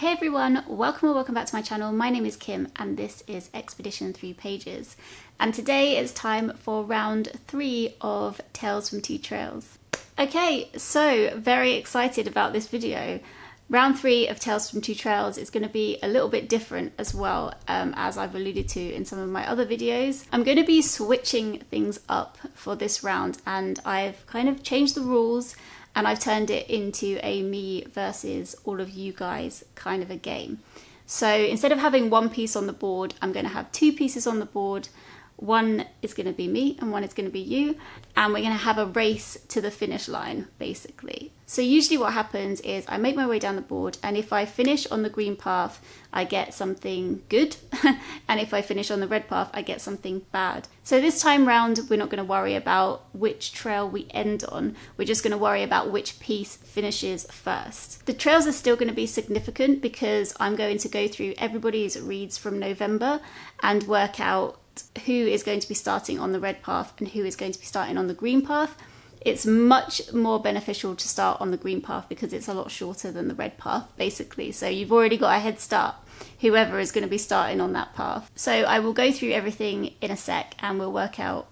Hey everyone, welcome or welcome back to my channel. My name is Kim and this is Expedition 3 Pages. And today it's time for round 3 of Tales from Two Trails. Okay, so very excited about this video. Round 3 of Tales from Two Trails is going to be a little bit different as well, as I've alluded to in some of my other videos. I'm going to be switching things up for this round and I've kind of changed the rules and I've turned it into a me versus all of you guys kind of a game. So instead of having one piece on the board, I'm going to have 2 pieces on the board. One is going to be me and one is going to be you, and we're going to have a race to the finish line basically. So usually what happens is I make my way down the board, and if I finish on the green path I get something good and if I finish on the red path I get something bad. So this time round we're not going to worry about which trail we end on, we're just going to worry about which piece finishes first. The trails are still going to be significant because I'm going to go through everybody's reads from November and work out who is going to be starting on the red path and who is going to be starting on the green path. It's much more beneficial to start on the green path because it's a lot shorter than the red path basically, so you've already got a head start, whoever is going to be starting on that path. So I will go through everything in a sec and we'll work out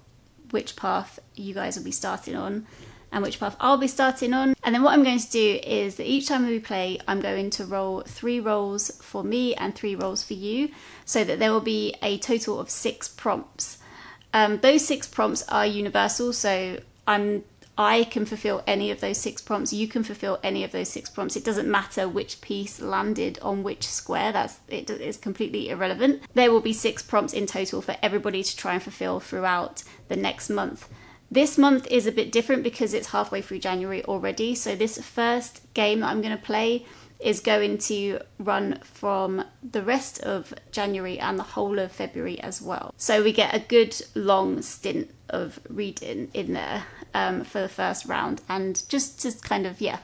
which path you guys will be starting on and which path I'll be starting on. And then what I'm going to do is that each time we play I'm going to roll 3 rolls for me and 3 rolls for you, so that there will be a total of 6 prompts. Those 6 prompts are universal, so I can fulfill any of those 6 prompts, you can fulfill any of those 6 prompts. It doesn't matter which piece landed on which square, it is completely irrelevant. There will be 6 prompts in total for everybody to try and fulfill throughout the next month. This month is a bit different because it's halfway through January already, so this first game that I'm going to play is going to run from the rest of January and the whole of February as well. So we get a good long stint of reading in there for the first round, and just kind of, yeah.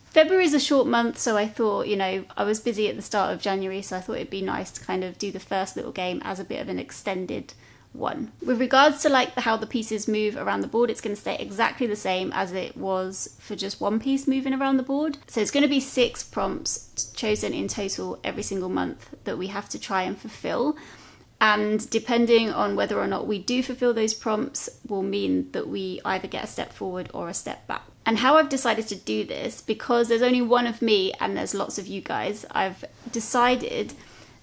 February is a short month, so I thought, you know, I was busy at the start of January, so I thought it'd be nice to kind of do the first little game as a bit of an extended one. With regards to like how the pieces move around the board, it's going to stay exactly the same as it was for just one piece moving around the board. So it's going to be 6 prompts chosen in total every single month that we have to try and fulfill. And depending on whether or not we do fulfill those prompts will mean that we either get a step forward or a step back. And how I've decided to do this, because there's only one of me and there's lots of you guys, I've decided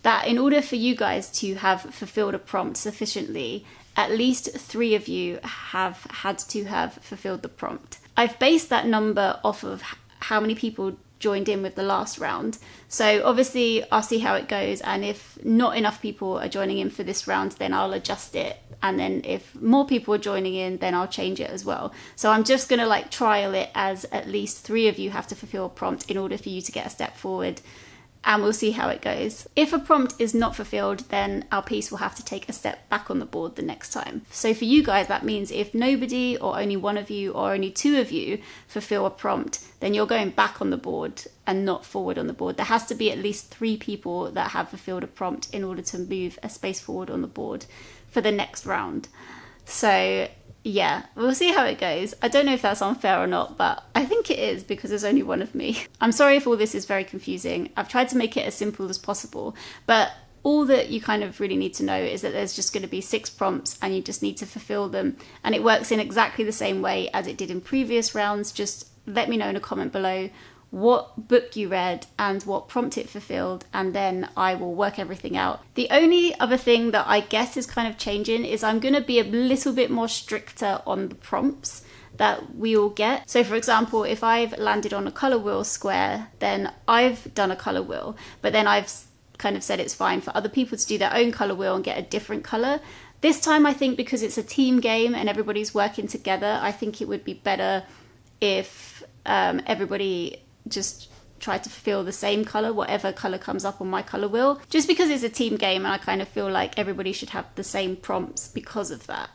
that in order for you guys to have fulfilled a prompt sufficiently, at least 3 of you have had to have fulfilled the prompt. I've based that number off of how many people joined in with the last round. So obviously I'll see how it goes, and if not enough people are joining in for this round then I'll adjust it, and then if more people are joining in then I'll change it as well. So I'm just gonna like trial it as at least 3 of you have to fulfill a prompt in order for you to get a step forward, and we'll see how it goes. If a prompt is not fulfilled, then our piece will have to take a step back on the board the next time. So for you guys, that means if nobody or only one of you or only 2 of you fulfill a prompt, then you're going back on the board and not forward on the board. There has to be at least 3 people that have fulfilled a prompt in order to move a space forward on the board for the next round. So yeah, we'll see how it goes. I don't know if that's unfair or not, but I think it is because there's only one of me. I'm sorry if all this is very confusing. I've tried to make it as simple as possible, but all that you kind of really need to know is that there's just going to be 6 prompts and you just need to fulfill them. And it works in exactly the same way as it did in previous rounds. Just let me know in a comment below what book you read and what prompt it fulfilled, and then I will work everything out. The only other thing that I guess is kind of changing is I'm going to be a little bit more stricter on the prompts that we all get. So for example, if I've landed on a colour wheel square, then I've done a colour wheel, but then I've kind of said it's fine for other people to do their own colour wheel and get a different colour. This time I think because it's a team game and everybody's working together, I think it would be better if everybody just try to fulfill the same colour, whatever colour comes up on my colour wheel, just because it's a team game and I kind of feel like everybody should have the same prompts because of that.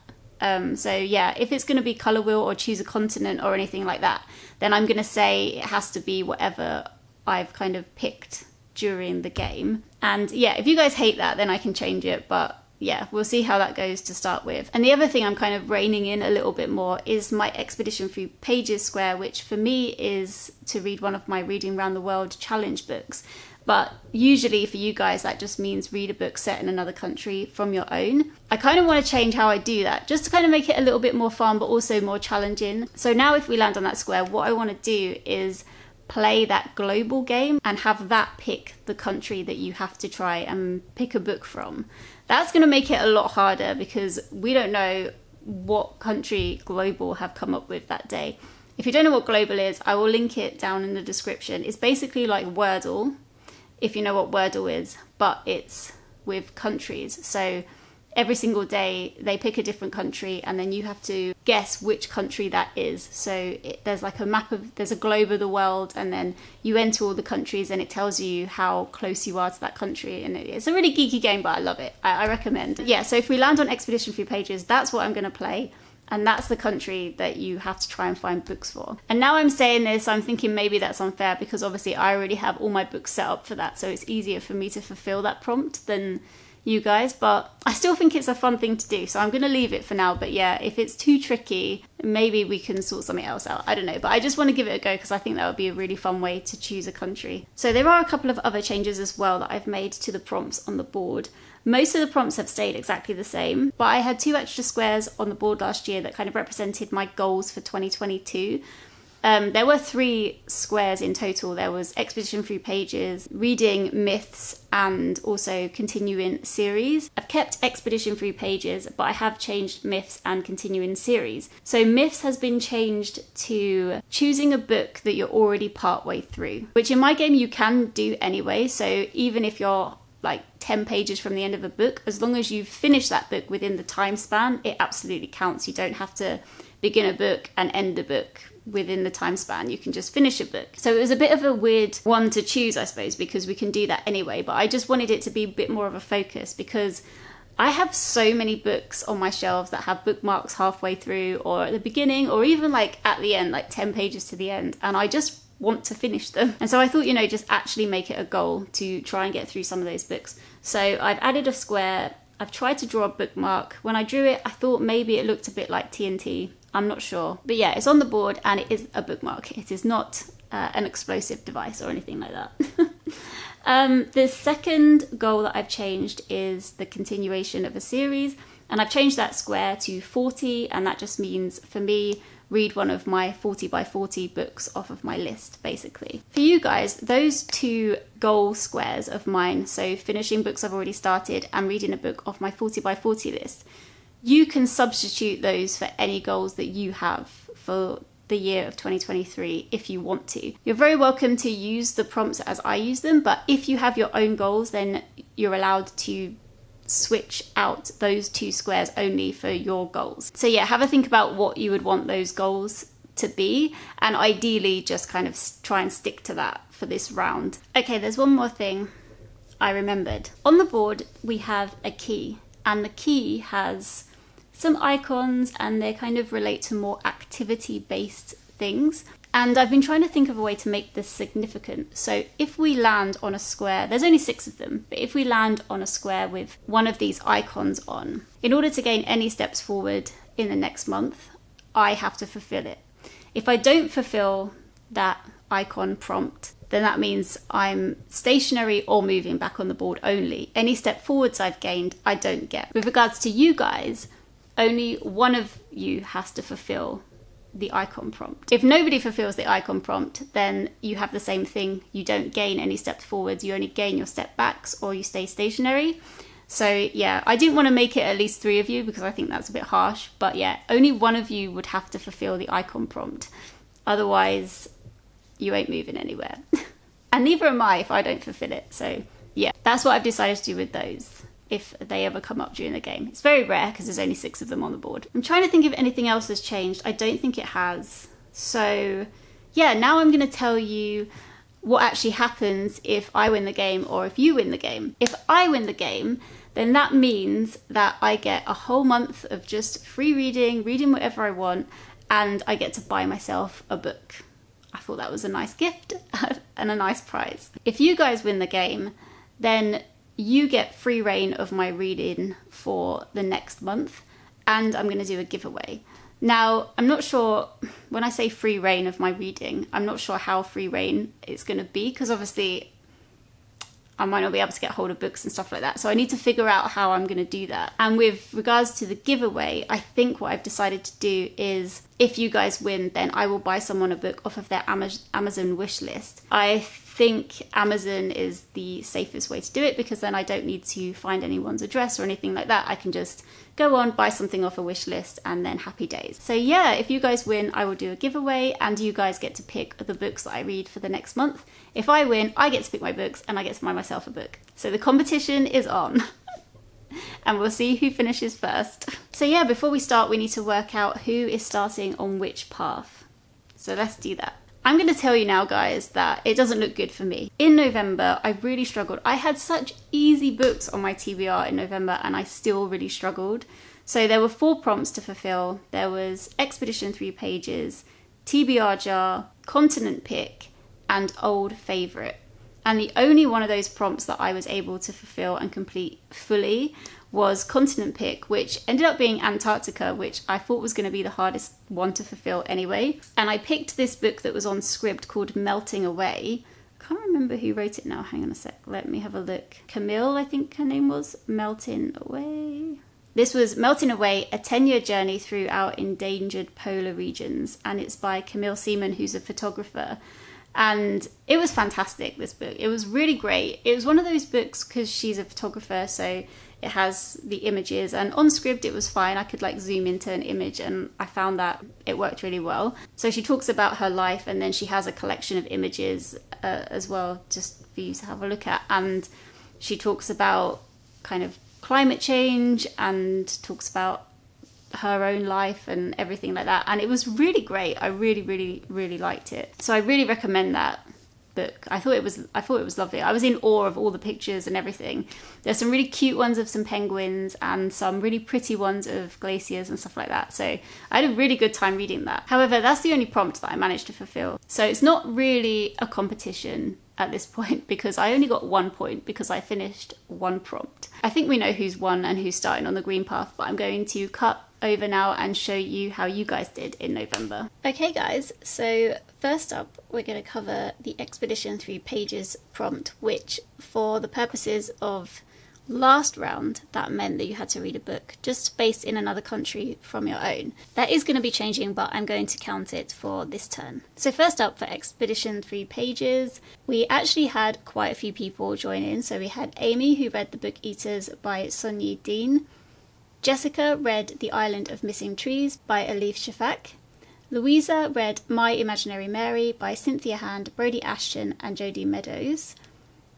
So yeah, if it's going to be colour wheel or choose a continent or anything like that, then I'm going to say it has to be whatever I've kind of picked during the game. And yeah, if you guys hate that then I can change it, but yeah, we'll see how that goes to start with. And the other thing I'm kind of reining in a little bit more is my Expedition 3 Pages square, which for me is to read one of my Reading Around the World challenge books. But usually for you guys, that just means read a book set in another country from your own. I kind of want to change how I do that, just to kind of make it a little bit more fun, but also more challenging. So now if we land on that square, what I want to do is play that global game and have that pick the country that you have to try and pick a book from. That's going to make it a lot harder because we don't know what country Global have come up with that day. If you don't know what Global is, I will link it down in the description. It's basically like Wordle, if you know what Wordle is, but it's with countries. So every single day they pick a different country and then you have to guess which country that is. So there's like a map of, there's a globe of the world, and then you enter all the countries and it tells you how close you are to that country. And it's a really geeky game, but I love it. I recommend. Yeah, so if we land on Expedition Through Pages, that's what I'm going to play. And that's the country that you have to try and find books for. And now I'm saying this, I'm thinking maybe that's unfair because obviously I already have all my books set up for that. So it's easier for me to fulfill that prompt than you guys, but I still think it's a fun thing to do, so I'm going to leave it for now. But yeah, if it's too tricky, maybe we can sort something else out. I don't know, but I just want to give it a go because I think that would be a really fun way to choose a country. So there are a couple of other changes as well that I've made to the prompts on the board. Most of the prompts have stayed exactly the same, but I had 2 extra squares on the board last year that kind of represented my goals for 2022. There were 3 squares in total. There was Expedition Through Pages, reading myths, and also continuing series. I've kept Expedition Through Pages, but I have changed myths and continuing series. So myths has been changed to choosing a book that you're already partway through, which in my game you can do anyway. So even if you're like 10 pages from the end of a book, as long as you've finished that book within the time span, it absolutely counts. You don't have to begin a book and end a book within the time span. You can just finish a book. So it was a bit of a weird one to choose, I suppose, because we can do that anyway, but I just wanted it to be a bit more of a focus because I have so many books on my shelves that have bookmarks halfway through or at the beginning or even like at the end, like 10 pages to the end, and I just want to finish them. And so I thought, just actually make it a goal to try and get through some of those books. So I've added a square. I've tried to draw a bookmark. When I drew it, I thought maybe it looked a bit like TNT. I'm not sure. But yeah, it's on the board and it is a bookmark. It is not an explosive device or anything like that. The second goal that I've changed is the continuation of a series. And I've changed that square to 40. And that just means, for me, read one of my 40 by 40 books off of my list, basically. For you guys, those 2 goal squares of mine, so finishing books I've already started and reading a book off my 40 by 40 list, you can substitute those for any goals that you have for the year of 2023 if you want to. You're very welcome to use the prompts as I use them, but if you have your own goals, then you're allowed to switch out those 2 squares only for your goals. So yeah, have a think about what you would want those goals to be, and ideally just kind of try and stick to that for this round. Okay, there's one more thing I remembered. On the board we have a key, and the key has some icons and they kind of relate to more activity-based things. And I've been trying to think of a way to make this significant. So if we land on a square, there's only 6 of them, but if we land on a square with one of these icons on, in order to gain any steps forward in the next month, I have to fulfill it. If I don't fulfill that icon prompt, then that means I'm stationary or moving back on the board only. Any step forwards I've gained, I don't get. With regards to you guys, only one of you has to fulfill the icon prompt. If nobody fulfills the icon prompt, then you have the same thing. You don't gain any steps forwards, you only gain your step backs or you stay stationary. So yeah, I didn't want to make it at least 3 of you because I think that's a bit harsh, but yeah, only one of you would have to fulfill the icon prompt. Otherwise, you ain't moving anywhere. And neither am I if I don't fulfill it. So yeah, that's what I've decided to do with those, if they ever come up during the game. It's very rare because there's only 6 of them on the board. I'm trying to think if anything else has changed. I don't think it has. So yeah, now I'm going to tell you what actually happens if I win the game or if you win the game. If I win the game, then that means that I get a whole month of just free reading whatever I want, and I get to buy myself a book. I thought that was a nice gift and a nice prize. If you guys win the game, then you get free reign of my reading for the next month, and I'm going to do a giveaway. Now, I'm not sure, when I say free reign of my reading, I'm not sure how free reign it's going to be, because obviously I might not be able to get hold of books and stuff like that. So I need to figure out how I'm going to do that. And with regards to the giveaway, I think what I've decided to do is, if you guys win, then I will buy someone a book off of their Amazon wish list. I think Amazon is the safest way to do it, because then I don't need to find anyone's address or anything like that. I can just go on, buy something off a wish list, and then happy days. So yeah, if you guys win, I will do a giveaway, and you guys get to pick the books that I read for the next month. If I win, I get to pick my books, and I get to buy myself a book. So the competition is on. And we'll see who finishes first. So yeah, before we start, we need to work out who is starting on which path. So let's do that. I'm going to tell you now, guys, that it doesn't look good for me. In November, I really struggled. I had such easy books on my TBR in November, and I still really struggled. So there were 4 prompts to fulfill. There was Expedition 3 Pages, TBR Jar, Continent Pick, and Old Favourite. And the only one of those prompts that I was able to fulfill and complete fully was Continent Pick, which ended up being Antarctica, which I thought was going to be the hardest one to fulfill anyway. And I picked this book that was on Scribd called Melting Away. I can't remember who wrote it now. Hang on a sec. Let me have a look. Camille, I think her name was. Melting Away. This was Melting Away, a 10-year journey through our endangered polar regions. And it's by Camille Seaman, who's a photographer. And it was fantastic, this book. It was really great. It was one of those books, because she's a photographer, so it has the images. And on Scribd, it was fine. I could like zoom into an image, and I found that it worked really well. So she talks about her life, and then she has a collection of images as well, just for you to have a look at. And she talks about kind of climate change, and talks about her own life and everything like that, and it was really great. I really liked it, so I really recommend that book. I thought it was lovely. I was in awe of all the pictures and everything. There's some really cute ones of some penguins and some really pretty ones of glaciers and stuff like that, so I had a really good time reading that. However, that's the only prompt that I managed to fulfill, so it's not really a competition at this point, because I only got 1 point because I finished 1 prompt. I think we know who's won and who's starting on the green path, but I'm going to cut over now and show you how you guys did in November. Okay guys, so first up we're going to cover the Expedition 3 Pages prompt, which for the purposes of last round, that meant that you had to read a book just based in another country from your own. That is going to be changing, but I'm going to count it for this turn. So first up for Expedition 3 Pages, we actually had quite a few people join in. So we had Aimee, who read the book Eaters by Sunyi Dean. Jessica read The Island of Missing Trees by Elif Shafak. Louisa read My Imaginary Mary by Cynthia Hand, Brodie Ashton and Jodie Meadows.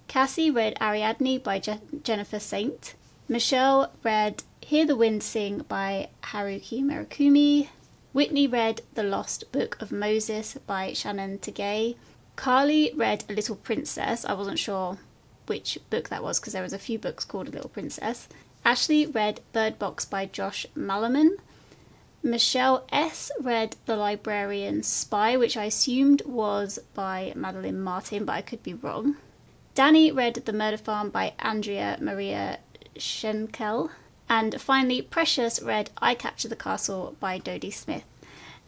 Cassie read Ariadne by Jennifer Saint. Michelle read Hear the Wind Sing by Haruki Murakami. Whitney read The Lost Book of Moses by Shannon Tagay. Karlie read A Little Princess. I wasn't sure which book that was, because there was a few books called A Little Princess. Ashley read Bird Box by Josh Malaman. Michelle S. read The Librarian Spy, which I assumed was by Madeline Martin, but I could be wrong. Danny read The Murder Farm by Andrea Maria Schenkel. And finally, Precious read I Capture the Castle by Dodie Smith.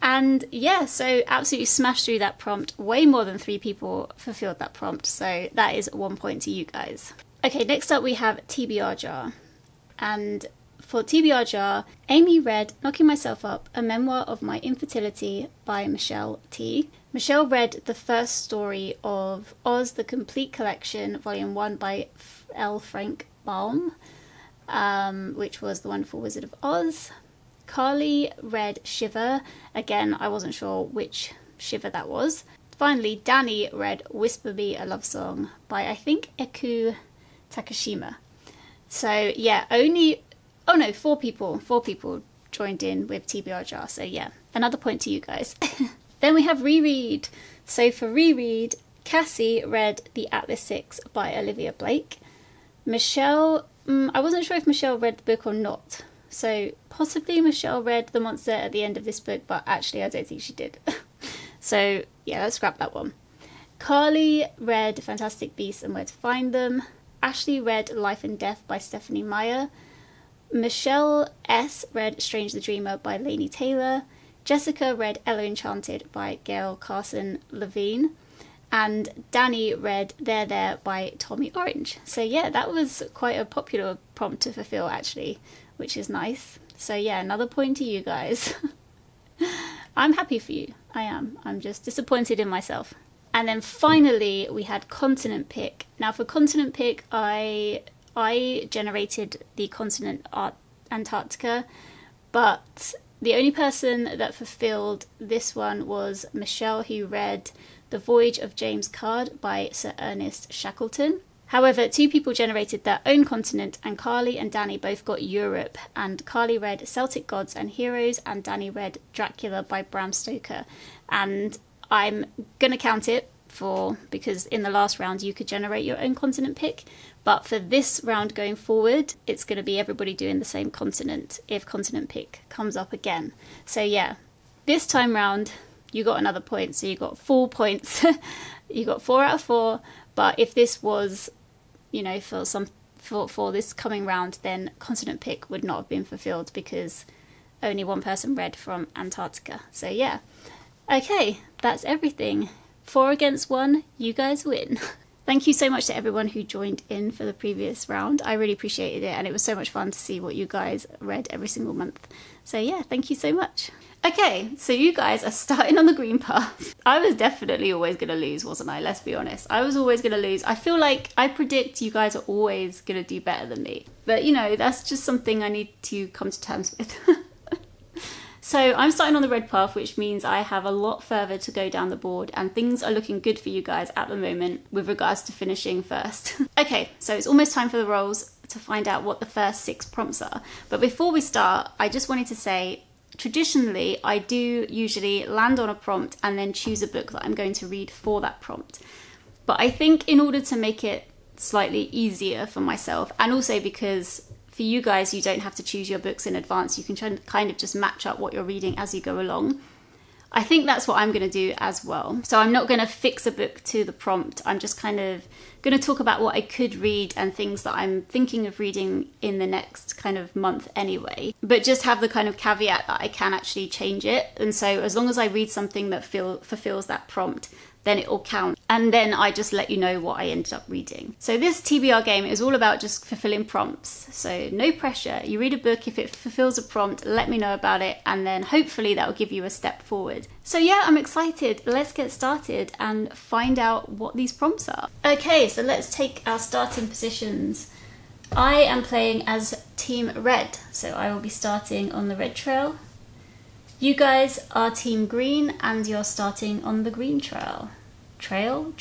And yeah, so absolutely smashed through that prompt. Way more than 3 people fulfilled that prompt, so that is 1 point to you guys. Okay, next up we have TBR Jar. And for TBR Jar, Aimee read Knocking Myself Up, a memoir of my infertility by Michelle T. Michelle read the first story of Oz, the Complete Collection, Volume 1 by L. Frank Baum, which was The Wonderful Wizard of Oz. Karlie read Shiver. Again, I wasn't sure which Shiver that was. Finally, Danny read Whisper Me a Love Song by, I think, Eku Takashima. So yeah, 4 people joined in with TBR Jar. So yeah, another point to you guys. Then we have Reread. So for Reread, Cassie read The Atlas 6 by Olivia Blake. Michelle, I wasn't sure if Michelle read the book or not. So possibly Michelle read The Monster at the End of this book, but actually I don't think she did. So yeah, let's scrap that one. Karlie read Fantastic Beasts and Where to Find Them. Ashley read Life and Death by Stephanie Meyer. Michelle S. read Strange the Dreamer by Laini Taylor. Jessica read Ella Enchanted by Gail Carson Levine. and Danny read There There by Tommy Orange. So yeah, that was quite a popular prompt to fulfill actually, which is nice. So yeah, another point to you guys. I'm happy for you. I am. I'm just disappointed in myself. And then finally we had continent pick. Now for continent pick, I generated the continent Antarctica, but the only person that fulfilled this one was Michelle, who read The Voyage of James Caird by Sir Ernest Shackleton. However, 2 people generated their own continent, and Karlie and Danny both got Europe, and Karlie read Celtic Gods and Heroes and Danny read Dracula by Bram Stoker. And I'm going to count it because in the last round you could generate your own continent pick, but for this round going forward it's going to be everybody doing the same continent if continent pick comes up again. So yeah, this time round you got another point, so you got 4 points. You got 4 out of 4, but if this was, you know, for this coming round, then continent pick would not have been fulfilled because only one person read from Antarctica. So yeah, okay, that's everything. 4 against 1, you guys win. Thank you so much to everyone who joined in for the previous round. I really appreciated it, and it was so much fun to see what you guys read every single month. So yeah, thank you so much. Okay, so you guys are starting on the green path. I was definitely always going to lose, wasn't I? Let's be honest. I was always going to lose. I feel like I predict you guys are always going to do better than me. But, you know, that's just something I need to come to terms with. So I'm starting on the red path, which means I have a lot further to go down the board, and things are looking good for you guys at the moment with regards to finishing first. Okay, so it's almost time for the rolls to find out what the first 6 prompts are. But before we start, I just wanted to say, traditionally, I do usually land on a prompt and then choose a book that I'm going to read for that prompt. But I think in order to make it slightly easier for myself, and also because for you guys, you don't have to choose your books in advance, you can kind of just match up what you're reading as you go along. I think that's what I'm going to do as well. So I'm not going to fix a book to the prompt. I'm just kind of going to talk about what I could read and things that I'm thinking of reading in the next kind of month anyway. But just have the kind of caveat that I can actually change it. And so as long as I read something that fulfills that prompt, then it will count. And then I just let you know what I ended up reading. So this TBR game is all about just fulfilling prompts. So no pressure. You read a book, if it fulfills a prompt, let me know about it, and then hopefully that will give you a step forward. So yeah, I'm excited. Let's get started and find out what these prompts are. Okay, so let's take our starting positions. I am playing as Team Red, so I will be starting on the red trail. You guys are Team Green, and you're starting on the green trail. Trail?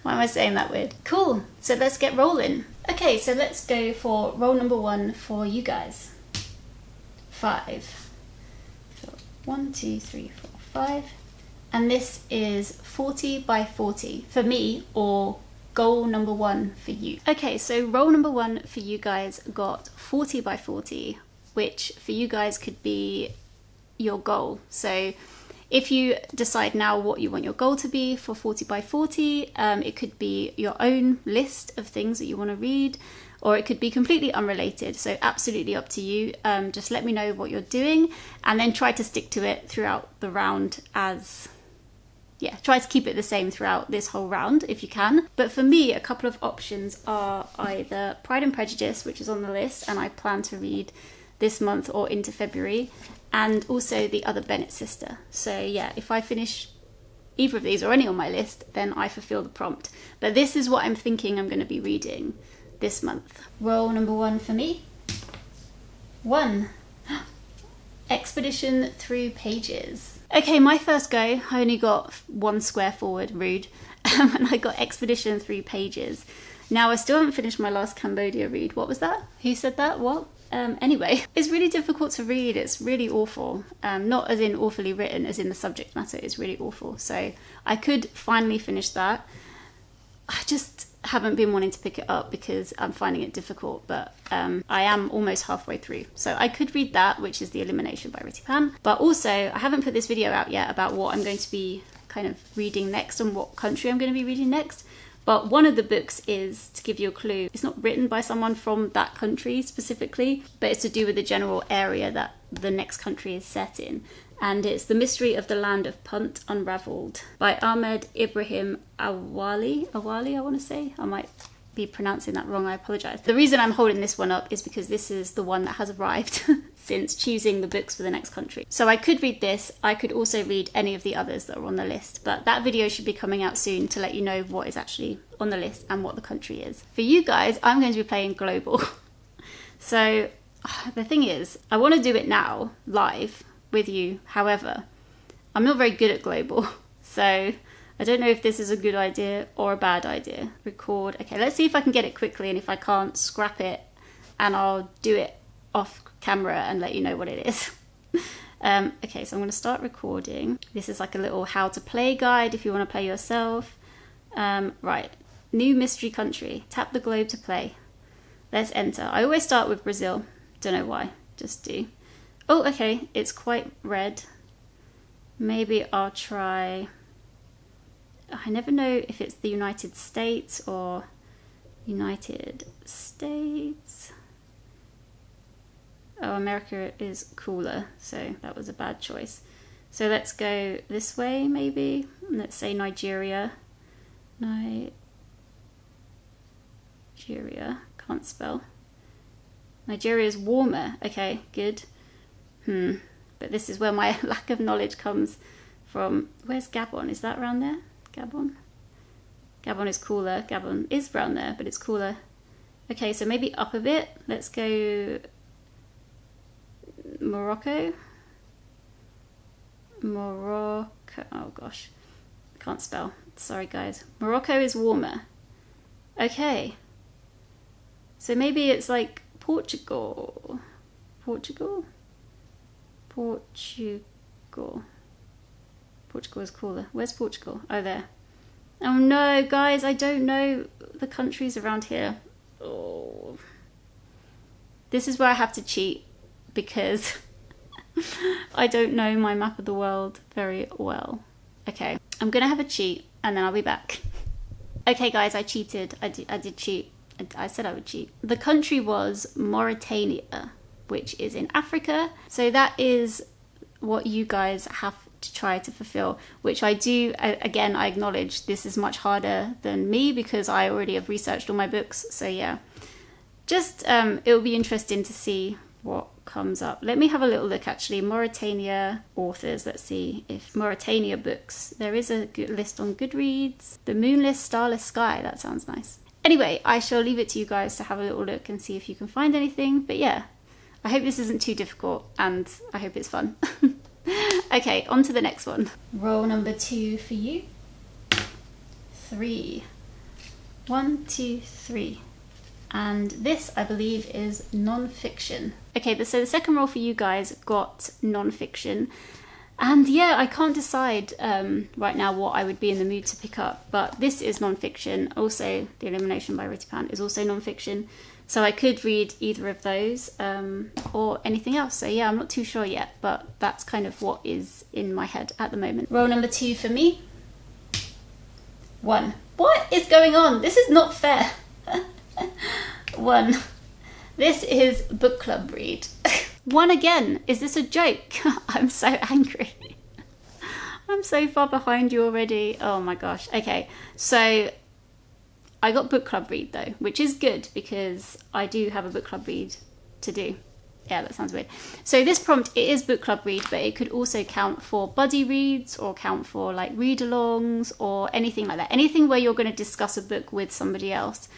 Why am I saying that weird? Cool, so let's get rolling. Okay, so let's go for roll number 1 for you guys. 5. So 1, 2, 3, 4, 5. And this is 40 by 40 for me, or goal number 1 for you. Okay, so roll number 1 for you guys got 40 by 40, which for you guys could be your goal. So if you decide now what you want your goal to be for 40 by 40, it could be your own list of things that you want to read, or it could be completely unrelated. So absolutely up to you. Just let me know what you're doing, and then try to stick to it throughout the round try to keep it the same throughout this whole round if you can. But for me, a couple of options are either Pride and Prejudice, which is on the list and I plan to read this month or into February, and also The Other Bennet Sister. So yeah, if I finish either of these or any on my list, then I fulfill the prompt. But this is what I'm thinking I'm going to be reading this month. Roll number 1 for me. 1. Expedition Through Pages. Okay, my first go, I only got 1 square forward, rude, and I got Expedition Through Pages. Now, I still haven't finished my last Cambodia read. What was that? Who said that? What? Anyway, it's really difficult to read. It's really awful. Not as in awfully written, as in the subject matter is really awful. So I could finally finish that. I just haven't been wanting to pick it up because I'm finding it difficult, but I am almost halfway through. So I could read that, which is The Elimination by Ritty Pan. But also, I haven't put this video out yet about what I'm going to be kind of reading next and what country I'm going to be reading next. But one of the books is, to give you a clue, it's not written by someone from that country specifically, but it's to do with the general area that the next country is set in. and it's The Mystery of the Land of Punt Unraveled by Ahmed Ibrahim Awali, I want to say. I might be pronouncing that wrong, I apologise. The reason I'm holding this one up is because this is the one that has arrived since choosing the books for the next country. So I could read this, I could also read any of the others that are on the list, but that video should be coming out soon to let you know what is actually on the list and what the country is. For you guys, I'm going to be playing global. So the thing is, I want to do it now, live, with you. However, I'm not very good at global, so I don't know if this is a good idea or a bad idea. Record. Okay, let's see if I can get it quickly, and if I can't, scrap it and I'll do it off camera and let you know what it is. Okay, so I'm going to start recording. This is like a little how to play guide if you want to play yourself. Right, new mystery country. Tap the globe to play. Let's enter. I always start with Brazil. Don't know why, just do. Oh, okay, it's quite red. Maybe I'll try... I never know if it's the United States or United States. Oh, America is cooler, so that was a bad choice. So let's go this way, maybe. Let's say Nigeria. Nigeria, can't spell. Nigeria is warmer. Okay, good. But this is where my lack of knowledge comes from. Where's Gabon? Is that around there? Gabon? Gabon is cooler. Gabon is around there, but it's cooler. Okay, so maybe up a bit. Let's go Morocco. Oh gosh, can't spell. Sorry guys. Morocco is warmer. Okay. So maybe it's like Portugal. Portugal is cooler. Where's Portugal? Oh, there. Oh no, guys, I don't know the countries around here. Oh. This is where I have to cheat because I don't know my map of the world very well. Okay, I'm gonna have a cheat and then I'll be back. Okay guys, I cheated. I did cheat. I said I would cheat. The country was Mauritania, which is in Africa. So that is what you guys have to try to fulfill, which I do. Again, I acknowledge this is much harder than me because I already have researched all my books. So yeah, just it'll be interesting to see what comes up. Let me have a little look actually. Mauritania authors, let's see if Mauritania books. There is a good list on Goodreads. The Moonless Starless Sky, that sounds nice. Anyway, I shall leave it to you guys to have a little look and see if you can find anything. But yeah, I hope this isn't too difficult and I hope it's fun. Okay, on to the next one. Roll number 2 for you. 3. 1, 2, 3. And this, I believe, is non-fiction. Okay, so the second roll for you guys got non-fiction. And yeah, I can't decide right now what I would be in the mood to pick up, but this is non-fiction. Also, The Elimination by Rita Pan is also non-fiction. So I could read either of those or anything else. So yeah, I'm not too sure yet, but that's kind of what is in my head at the moment. Roll number 2 for me. 1. What is going on? This is not fair. 1. This is book club read. 1 again. Is this a joke? I'm so angry. I'm so far behind you already. Oh my gosh. Okay, so I got book club read though, which is good because I do have a book club read to do. Yeah, that sounds weird. So this prompt, it is book club read, but it could also count for buddy reads or count for like read-alongs or anything like that. Anything where you're going to discuss a book with somebody else.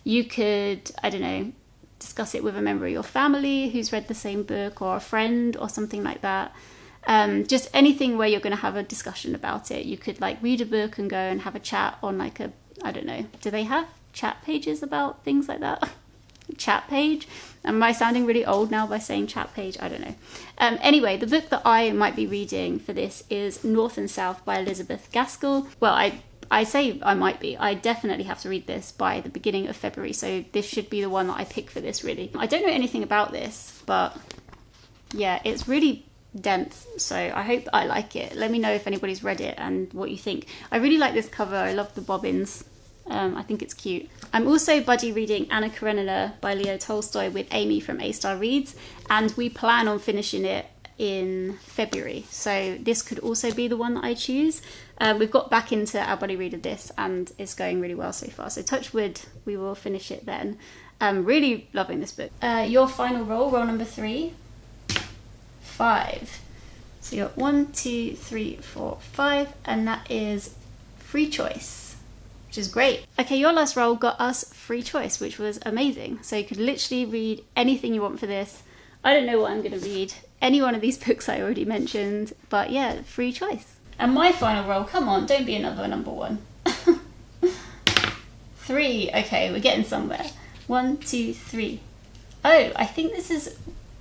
You could, I don't know, discuss it with a member of your family who's read the same book or a friend or something like that. Just anything where you're going to have a discussion about it. You could like read a book and go and have a chat on like a, I don't know, do they have chat pages about things like that? Chat page? Am I sounding really old now by saying chat page? I don't know. Anyway, the book that I might be reading for this is North and South by Elizabeth Gaskell. Well, I say I might be. I definitely have to read this by the beginning of February, so this should be the one that I pick for this, really. I don't know anything about this, but yeah, it's really dense, so I hope I like it. Let me know if anybody's read it and what you think. I really like this cover. I love the bobbins. I think it's cute. I'm also buddy reading Anna Karenina by Leo Tolstoy with Amy from A Star Reads, and we plan on finishing it in February, so this could also be the one that I choose. We've got back into Our Body Read this and it's going really well so far, so touch wood, we will finish it then. I'm really loving this book. Your final roll number 3. 5. So you're 1, 2, 3, 4, 5, and that is free choice, which is great. Okay, your last roll got us free choice, which was amazing. So you could literally read anything you want for this. I don't know what I'm going to read. Any one of these books I already mentioned, but yeah, free choice. And my final roll, come on, don't be another number 1. 3, okay, we're getting somewhere. 1, 2, 3. Oh, I think this is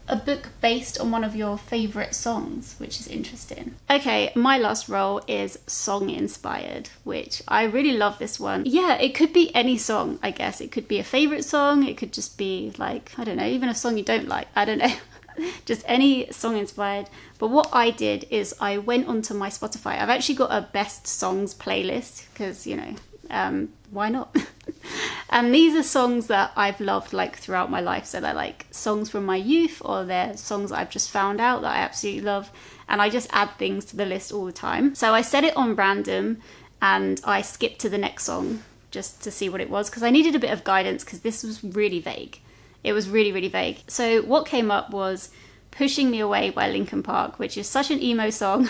a book based on one of your favourite songs, which is interesting. Okay, my last roll is song inspired, which I really love this one. Yeah, it could be any song, I guess. It could be a favourite song, it could just be like, I don't know, even a song you don't like, I don't know. Just any song inspired. But what I did is I went onto my Spotify. I've actually got a best songs playlist because, you know, why not? And these are songs that I've loved like throughout my life. So they're like songs from my youth, or they're songs that I've just found out that I absolutely love. And I just add things to the list all the time. So I set it on random and I skipped to the next song just to see what it was, because I needed a bit of guidance because this was really vague. It was really, really vague. So what came up was Pushing Me Away by Linkin Park, which is such an emo song.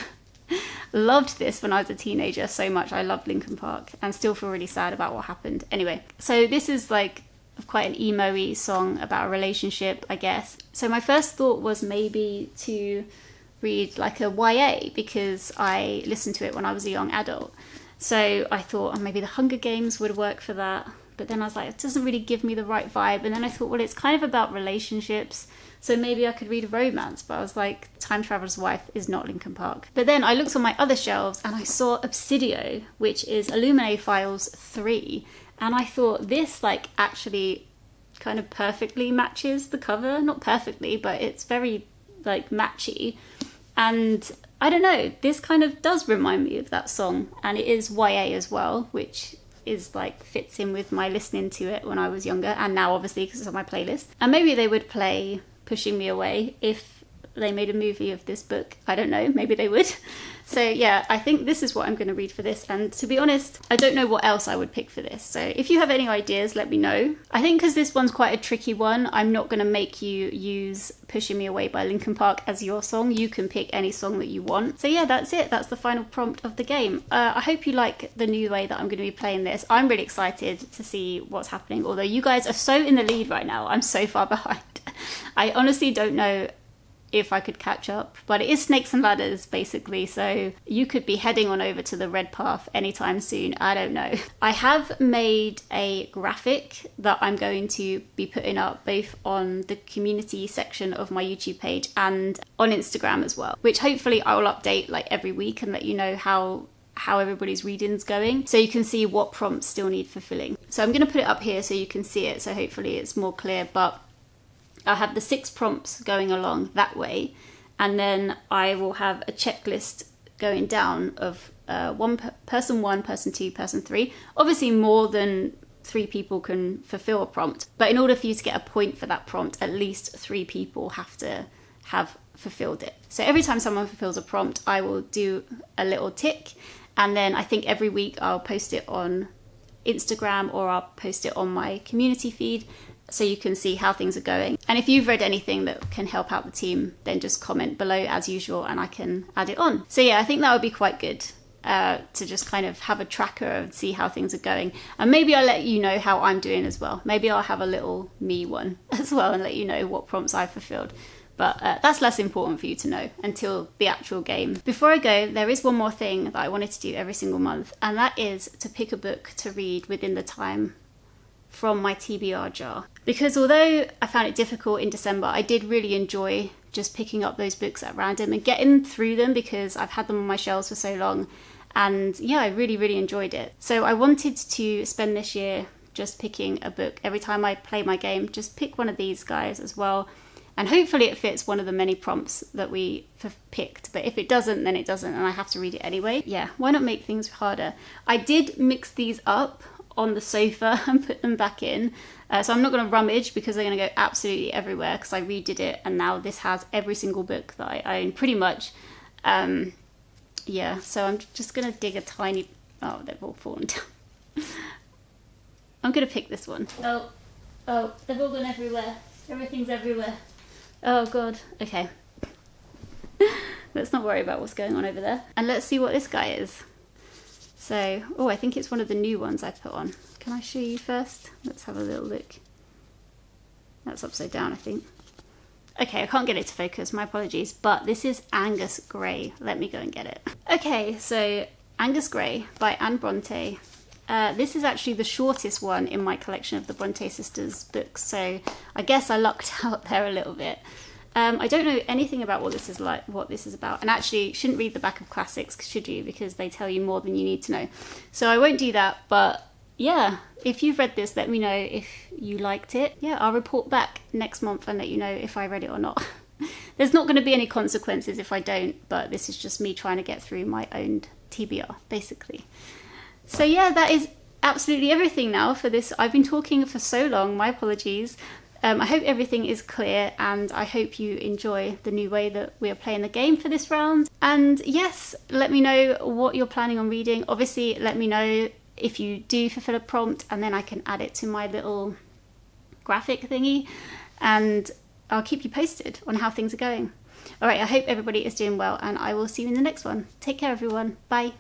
Loved this when I was a teenager so much. I loved Linkin Park and still feel really sad about what happened. Anyway, so this is like quite an emo-y song about a relationship, I guess. So my first thought was maybe to read like a YA, because I listened to it when I was a young adult. So I thought, oh, maybe The Hunger Games would work for that. But then I was like, it doesn't really give me the right vibe. And then I thought, well, it's kind of about relationships, so maybe I could read a romance. But I was like, Time Traveler's Wife is not Linkin Park. But then I looked on my other shelves and I saw Obsidio, which is Illuminae Files 3. And I thought this like actually kind of perfectly matches the cover. Not perfectly, but it's very like matchy. And I don't know, this kind of does remind me of that song. And it is YA as well, which is like fits in with my listening to it when I was younger, and now obviously because it's on my playlist. And maybe they would play Pushing Me Away if they made a movie of this book. I don't know, maybe they would. So yeah, I think this is what I'm going to read for this, and to be honest, I don't know what else I would pick for this. So if you have any ideas, let me know. I think because this one's quite a tricky one, I'm not going to make you use Pushing Me Away by Linkin Park as your song. You can pick any song that you want. So yeah, that's it. That's the final prompt of the game. I hope you like the new way that I'm going to be playing this. I'm really excited to see what's happening, although you guys are so in the lead right now. I'm so far behind. I honestly don't know if I could catch up, but it is Snakes and Ladders basically, so you could be heading on over to the red path anytime soon. I don't know. I have made a graphic that I'm going to be putting up both on the community section of my YouTube page and on Instagram as well, which hopefully I will update like every week and let you know how everybody's reading's going, so you can see what prompts still need fulfilling. So I'm going to put it up here so you can see it, so hopefully it's more clear. But I'll have the 6 prompts going along that way, and then I will have a checklist going down of person 1, person 2, person 3. Obviously more than 3 people can fulfill a prompt, but in order for you to get a point for that prompt, at least 3 people have to have fulfilled it. So every time someone fulfills a prompt, I will do a little tick, and then I think every week I'll post it on Instagram or I'll post it on my community feed, so you can see how things are going. And if you've read anything that can help out the team, then just comment below as usual and I can add it on. So yeah, I think that would be quite good to just kind of have a tracker and see how things are going. And maybe I'll let you know how I'm doing as well. Maybe I'll have a little me one as well and let you know what prompts I've fulfilled. But that's less important for you to know until the actual game. Before I go, there is one more thing that I wanted to do every single month, and that is to pick a book to read within the time from my TBR jar. Because although I found it difficult in December, I did really enjoy just picking up those books at random and getting through them, because I've had them on my shelves for so long. And yeah, I really, really enjoyed it. So I wanted to spend this year just picking a book. Every time I play my game, just pick one of these guys as well. And hopefully it fits one of the many prompts that we have picked. But if it doesn't, then it doesn't, and I have to read it anyway. Yeah, why not make things harder? I did mix these up on the sofa and put them back in. So I'm not going to rummage because they're going to go absolutely everywhere because I redid it, and now this has every single book that I own pretty much. Yeah, so I'm just going to dig a tiny... Oh, they've all fallen down. I'm going to pick this one. Oh, they've all gone everywhere. Everything's everywhere. Oh, God. Okay. Let's not worry about what's going on over there. And let's see what this guy is. So, oh, I think it's one of the new ones I put on. Can I show you first? Let's have a little look. That's upside down, I think. Okay, I can't get it to focus, my apologies, but this is Angus Grey. Let me go and get it. Okay, so Angus Grey by Anne Bronte. This is actually the shortest one in my collection of the Bronte sisters books, so I guess I lucked out there a little bit. I don't know anything about what this is about, and actually shouldn't read the back of classics, should you? Because they tell you more than you need to know. So I won't do that, but yeah, if you've read this, let me know if you liked it. Yeah, I'll report back next month and let you know if I read it or not. There's not going to be any consequences if I don't, but this is just me trying to get through my own TBR, basically. So yeah, that is absolutely everything now for this. I've been talking for so long, my apologies. I hope everything is clear, and I hope you enjoy the new way that we are playing the game for this round. And yes, let me know what you're planning on reading. Obviously, let me know if you do fulfill a prompt, and then I can add it to my little graphic thingy, and I'll keep you posted on how things are going. All right, I hope everybody is doing well, and I will see you in the next one. Take care, everyone. Bye.